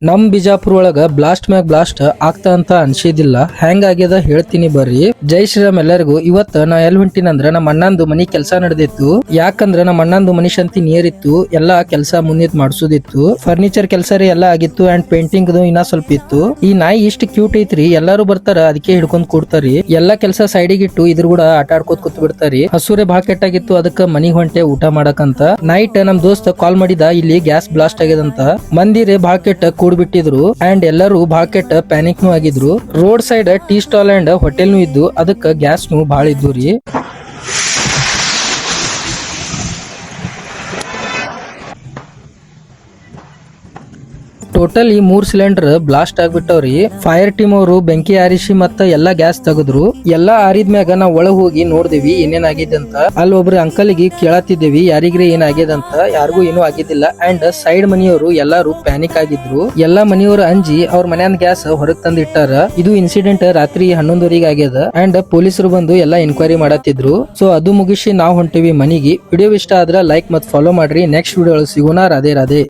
ನಮ್ ಬಿಜಾಪುರ ಒಳಗ ಬ್ಲಾಸ್ಟ್ ಮ್ಯಾಗ ಬ್ಲಾಸ್ಟ್ ಆಗ್ತಾ ಅಂತ ಅನ್ಸಿದಿಲ್ಲ. ಹೆಂಗ ಆಗ್ಯದ ಹೇಳ್ತೀನಿ ಬರ್ರಿ. ಜೈ ಶ್ರೀರಾಮ್ ಎಲ್ಲರಿಗೂ. ಇವತ್ತ ನಾ ಎಲ್ ಹೊಂಟಿನಂದ್ರ ನಮ್ಮ ಅಣ್ಣಂದು ಮನಿ ಕೆಲಸ ನಡೆದಿತ್ತು. ಯಾಕಂದ್ರ ನಮ್ಮ ಅಣ್ಣಂದು ಮನಿ ಶಂತಿ ನೀರ್ ಇತ್ತು, ಎಲ್ಲಾ ಕೆಲಸ ಮುಂದಿತ್ ಮಾಡ್ಸೋದಿತ್ತು. ಫರ್ನಿಚರ್ ಕೆಲಸ ರೀ ಎಲ್ಲಾ ಆಗಿತ್ತು ಅಂಡ್ ಪೇಂಟಿಂಗ್ ಇನ್ನ ಸ್ವಲ್ಪ ಇತ್ತು. ಈ ನಾಯಿ ಇಷ್ಟ ಕ್ಯೂಟ್ ಐತ್ರಿ, ಎಲ್ಲಾರು ಬರ್ತಾರ ಅದಕ್ಕೆ ಹಿಡ್ಕೊಂಡ್ ಕೂಡ್ತಾರಿ. ಎಲ್ಲಾ ಕೆಲಸ ಸೈಡಿಗೆ ಇಟ್ಟು ಇದ್ರ ಕೂಡ ಆಟ ಆಡ್ಕೋತ ಕೂತ್ ಬಿಡ್ತಾರಿ. ಹಸುರೆ ಬಾ ಕೆಟ್ಟಾಗಿತ್ತು, ಅದಕ್ಕ ಮನಿಗ್ ಹೊಂಟೆ ಊಟ ಮಾಡಕಂತ. ನೈಟ್ ನಮ್ ದೋಸ್ತ ಕಾಲ್ ಮಾಡಿದ, ಇಲ್ಲಿ ಗ್ಯಾಸ್ ಬ್ಲಾಸ್ಟ್ ಆಗ್ಯದಂತ. ಮಂದಿರೇ ಬಾ ಕೆಟ್ಟ ಕೂಡ್ಬಿಟ್ಟಿದ್ರು ಅಂಡ್ ಎಲ್ಲರೂ ಬಾ ಕೆಟ್ಟ ಪ್ಯಾನಿಕ್ ನು ಆಗಿದ್ರು. Road side tea stall and hotel ನು ಇದ್ದು, ಅದಕ್ಕ ಗ್ಯಾಸ್ ನು ಬಾಳ ಇದ್ದು ರೀ. ಟೋಟಲಿ 3 ಸಿಲಿಂಡರ್ ಬ್ಲಾಸ್ಟ್ ಆಗ್ಬಿಟ್ಟವ್ರಿ. ಫೈರ್ ಟೀಮ್ ಅವರು ಬೆಂಕಿ ಆರಿಸಿ ಮತ್ತ ಎಲ್ಲಾ ಗ್ಯಾಸ್ ತೆಗೆದ್ರು. ಎಲ್ಲಾ ಆರಿದ್ಮ್ಯಾಗ ನಾವ್ ಒಳಗ್ ಹೋಗಿ ನೋಡ್ದೇವಿ ಏನೇನ್ ಆಗಿದೆ ಅಂತ. ಅಲ್ಲಿ ಒಬ್ರು ಅಂಕಲ್ಗೆ ಕೇಳತ್ತಿದ್ದೇವಿ ಯಾರಿಗ್ರಿ ಏನ್ ಆಗ್ಯದಂತ. ಯಾರಿಗೂ ಏನೂ ಆಗಿದ್ದಿಲ್ಲ ಅಂಡ್ ಸೈಡ್ ಮನಿಯವರು ಎಲ್ಲಾರು ಪ್ಯಾನಿಕ್ ಆಗಿದ್ರು. ಎಲ್ಲಾ ಮನಿಯವರು ಅಂಜಿ ಅವ್ರ ಮನ್ಯಾನ ಗ್ಯಾಸ್ ಹೊರಗ್ ತಂದ್ ಇಟ್ಟಾರ. ಇದು ಇನ್ಸಿಡೆಂಟ್ ರಾತ್ರಿ 11:00 ಆಗ್ಯದ ಅಂಡ್ ಪೊಲೀಸರು ಬಂದು ಎಲ್ಲಾ ಎನ್ಕ್ವೈರಿ ಮಾಡತ್ತಿದ್ರು. ಸೊ ಅದು ಮುಗಿಸಿ ನಾವ್ ಹೊಂಟಿವಿ ಮನಿಗೆ. ವಿಡಿಯೋ ಇಷ್ಟ ಆದ್ರ ಲೈಕ್ ಮತ್ ಫಾಲೋ ಮಾಡ್ರಿ. ನೆಕ್ಸ್ಟ್ ವಿಡಿಯೋ ಸಿಗೋಣ. ರಾಧೆ ರಾಧೆ.